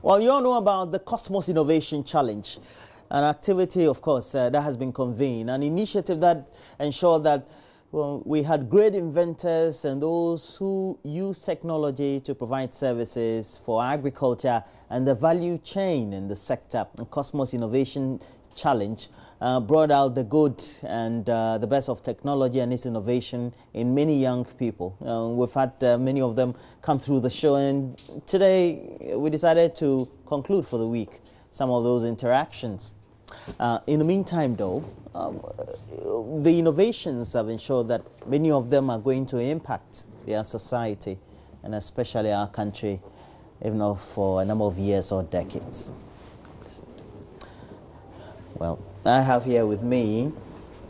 Well, you all know about the Cosmos Innovation Challenge, an activity, of course, that has been convened, an initiative that ensured that we had great inventors and those who use technology to provide services for agriculture and the value chain in the sector. And Cosmos Innovation Challenge brought out the good and the best of technology and its innovation in many young people. We've had many of them come through the show, and today we decided to conclude for the week some of those interactions. In the meantime, though, the innovations have ensured that many of them are going to impact their society and especially our country, if not for a number of years or decades. Well, I have here with me,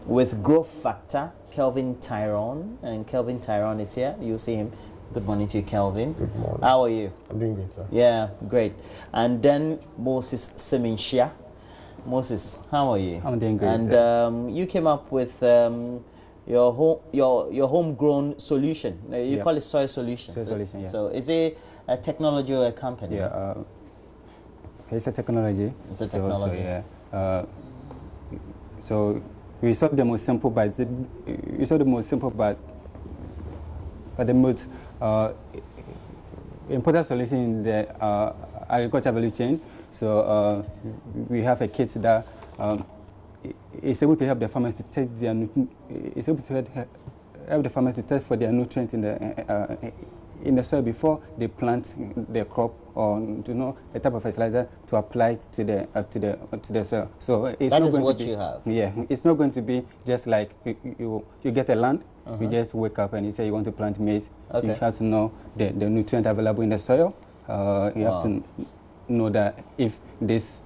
with Growth Factor, Kelvin Tyrone, and Kelvin Tyrone is here. You see him. Good morning to you, Kelvin. Good morning. How are you? I'm doing great, sir. Yeah, great. And then Moses Seminshia. Moses, how are you? I'm doing great. And you came up with your homegrown solution. You call it soil solution. Soil solution, yeah. So is it a technology or a company? Yeah, it's a technology. It's a technology. So yeah. So we solved the most simple, but the most important solution in the agriculture value chain. So we have a kit that is able to help the farmers to test their test for their nutrients in the soil before they plant their crop, or to know the type of fertilizer to apply to the soil. So it's that not is going what to be, you have. Yeah, it's not going to be just like you get a land, you just wake up and you say you want to plant maize. Okay. You have to know the nutrient available in the soil. You have to know that if this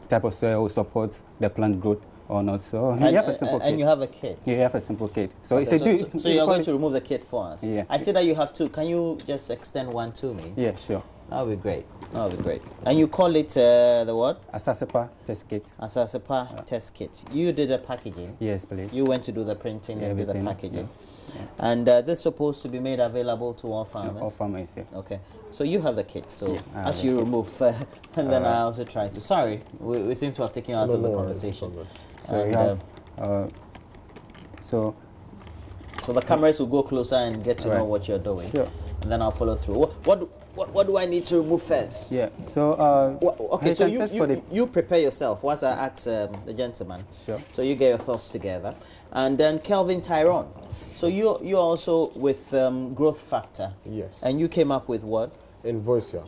type of soil supports the plant growth or not. So you have a simple kit. And you have a kit. You have a simple kit. So Okay, it's so you're going to remove the kit for us. Yeah. I see that you have two. Can you just extend one to me? Yeah, sure. That'll be great. That'll be great. And you call it the what? Asasepa test kit. Asasepa test kit. You did the packaging. Yes, please. You went to do the printing and do the Everything, packaging. yeah. And this is supposed to be made available to all farmers. All farmers, yeah. Okay. So you have the kit. So Yeah, I have as the you kit. remove, and then I also try to. Sorry, we seem to have taken you out of the conversation. So And, you have so the cameras will go closer and get to know Right. what you're doing. Sure. And then I'll follow through. What do I need to remove first? Yeah. So Okay, so test for the you prepare yourself. Once I ask the gentleman. Sure. So you get your thoughts together, and then Kelvin Tyrone. So you're also with Growth Factor. Yes. And you came up with what? Invoicia.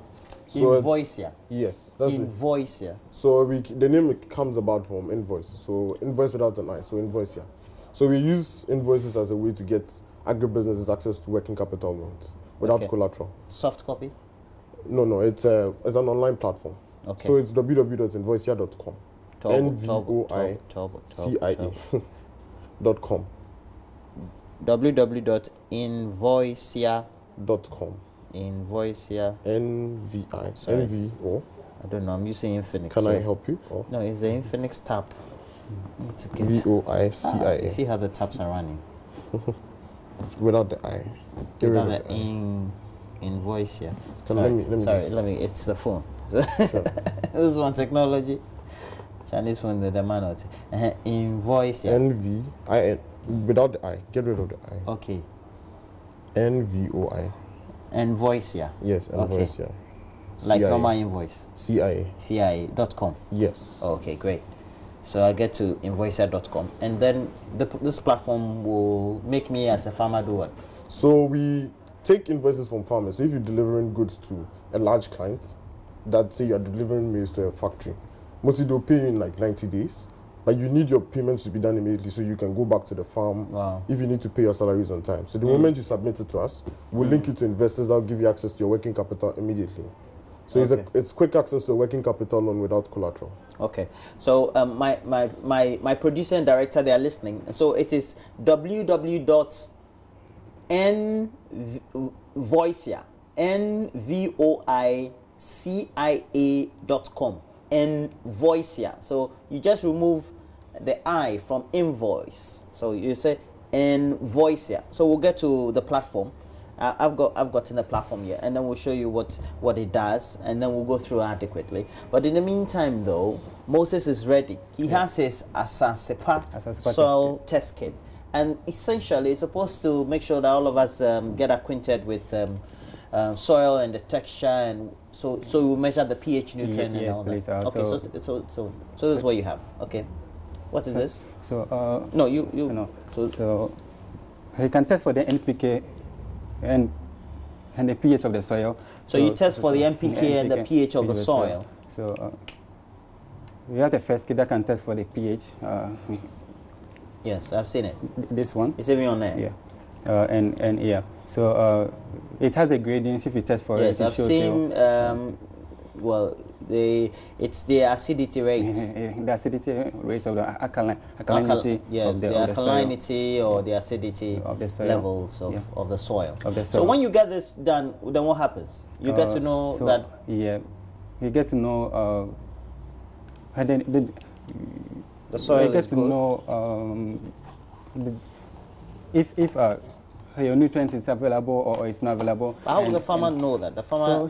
So Invoicia. yes, that's it. Invoicia. So the name comes about from invoice. So invoice without an I. So Invoicia. So we use invoices as a way to get agribusinesses access to working capital loans without collateral. Soft copy? No, it's an online platform. Okay. So it's www.invoicia.com. NVOICIA.com. www.invoicia.com. Invoicia. NVI. Sorry. NVO. I don't know. I'm using Infinix. Can so I help you? Or? No, it's the Infinix tab. It's okay. VOICIA. You see how the tabs are running? Without the I. Get Without rid of the invoice here. Let me It's the phone. Sure. This is one technology. Chinese phone, the demand. Invoice here. NVI. Without the I. Get rid of the I. Okay. NVOI. Invoice here. Yes, invoice. Okay. Yeah. Like normal invoice. CIA. CIA.com. Yes. Okay, great. So I get to invoicer.com, and then this platform will make me as a farmer do what? So we take invoices from farmers. So if you're delivering goods to a large client, that say you're delivering maize to a factory, mostly they'll pay you in like 90 days, but you need your payments to be done immediately so you can go back to the farm if you need to pay your salaries on time. So the moment you submit it to us, we'll link you to investors that will give you access to your working capital immediately. So it's quick access to a working capital loan without collateral. Okay. So my producer and director, they are listening. So it is NVOICIA.com. Invoicia. So you just remove the I from invoice. So you say Invoicia. So we'll get to the platform. I've gotten the platform here, and then we'll show you what it does, and then we'll go through adequately. But in the meantime, though, Moses is ready. He has his Asasepa soil test kit, and essentially it's supposed to make sure that all of us get acquainted with soil and the texture, and so we measure the pH, nutrient, and all that. Okay, so this is what you have. Okay, what is this? So no, you no. So you can test for the NPK and the pH of the soil. So you test for the NPK and the pH of the soil. So we have the first kit that can test for the pH. Yes, I've seen it. This one. It's even on there. Yeah. And yeah. So it has the gradients. If you test for yes, it, I've seen. Well, it's the acidity rates. The acidity rates of the alkalinity. Yes, the alkalinity or the acidity of the soil. Levels of the soil. So when you get this done, then what happens? You get to know that. Yeah, you get to know. The soil you get is to good. Know if your nutrients is available or it's not available. How will the farmer know that? The farmer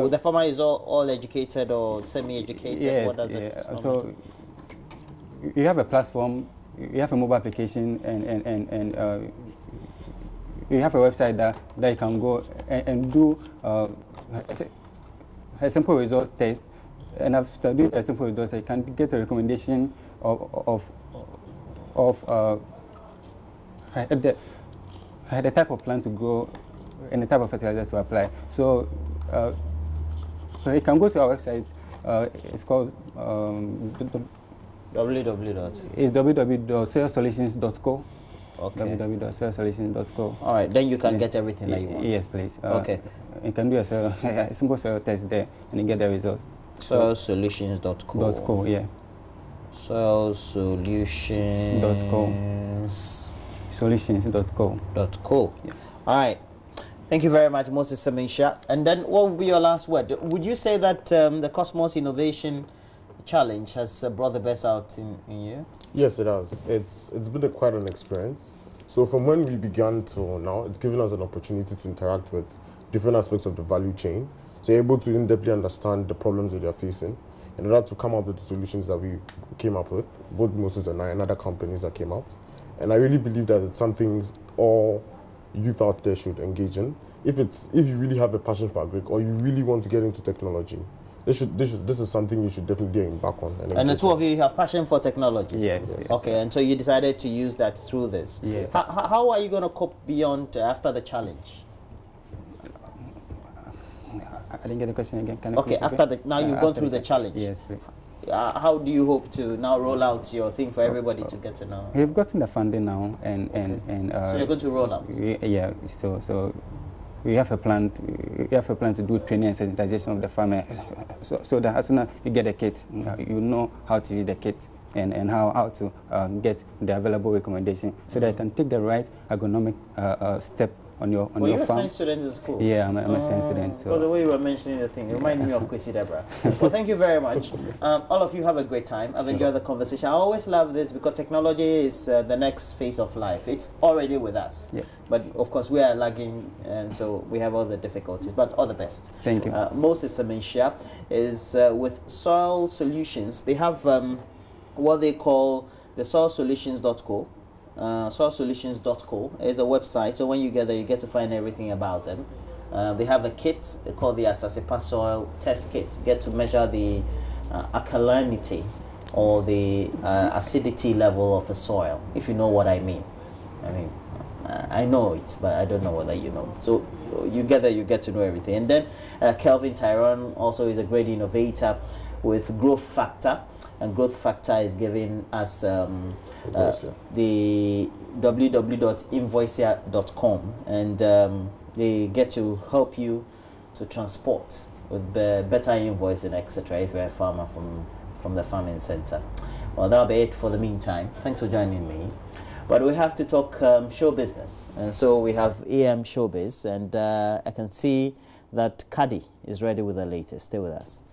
the farmer is all educated or semi-educated? Yes, what does it so you have a platform, you have a mobile application, and you have a website that you can go and do a simple result test. And after doing a simple result, you can get a recommendation of the type of plant to grow and the type of fertilizer to apply. So you can go to our website. It's called www.soilsolutions.co. Okay. www.soilsolutions.co. All right, then you can get everything that you want. Yes, please. Okay. You can do a simple soil test there and you get the results. Soilsolutions.co. .co, yeah. Soilsolutions.co. Solutions.co. Yeah. All right. Thank you very much, Moses Seminsha. And then what would be your last word? Would you say that the Cosmos Innovation Challenge has brought the best out in you? Yes, it has. It's been quite an experience. So from when we began to now, it's given us an opportunity to interact with different aspects of the value chain. So you're able to in-depthly understand the problems that they're facing in order to come up with the solutions that we came up with, both Moses and I and other companies that came out. And I really believe that it's something all youth out there should engage in. If you really have a passion for agric or you really want to get into technology, this is something you should definitely embark on. And the two of you have passion for technology? Yes. Okay, and so you decided to use that through this. Yes. How are you going to cope beyond after the challenge? I didn't get the question again. Can okay, after the you've gone through the challenge. Yes, please. How do you hope to now roll out your thing for everybody to get to know? We've gotten the funding now, and so you're going to roll out. Yeah. So we have a plan. We have a plan to do training and sensitization of the farmer, so that as soon as you get a kit, you know how to use the kit and how to get the available recommendation, so that you can take the right agronomic step on your farm. You're a science student in school? Yeah, I'm a science student. So the way you were mentioning the thing, it reminded me of Kwesi Deborah. Well, thank you very much. All of you have a great time. I've enjoyed the conversation. I always love this because technology is the next phase of life. It's already with us. Yeah. But of course, we are lagging, and so we have all the difficulties. But all the best. Thank you. Moses Seminsha is with Soil Solutions. They have what they call the soilsolutions.co. Soilsolutions.co is a website, so when you get there, you get to find everything about them. They have a kit they call the Asasepa soil test kit. You get to measure the alkalinity or the acidity level of a soil, if you know what I mean. I know it, but I don't know whether you know. So you get there, you get to know everything. And then Kelvin Tyrone also is a great innovator with Growth Factor, and Growth Factor is giving us the www.invoicia.com, and they get to help you to transport with better invoicing, etc. if you're a farmer from the farming center. Well, that'll be it for the meantime. Thanks for joining me. But we have to talk show business, and so we have AM Showbiz, and I can see that Kadi is ready with the latest. Stay with us.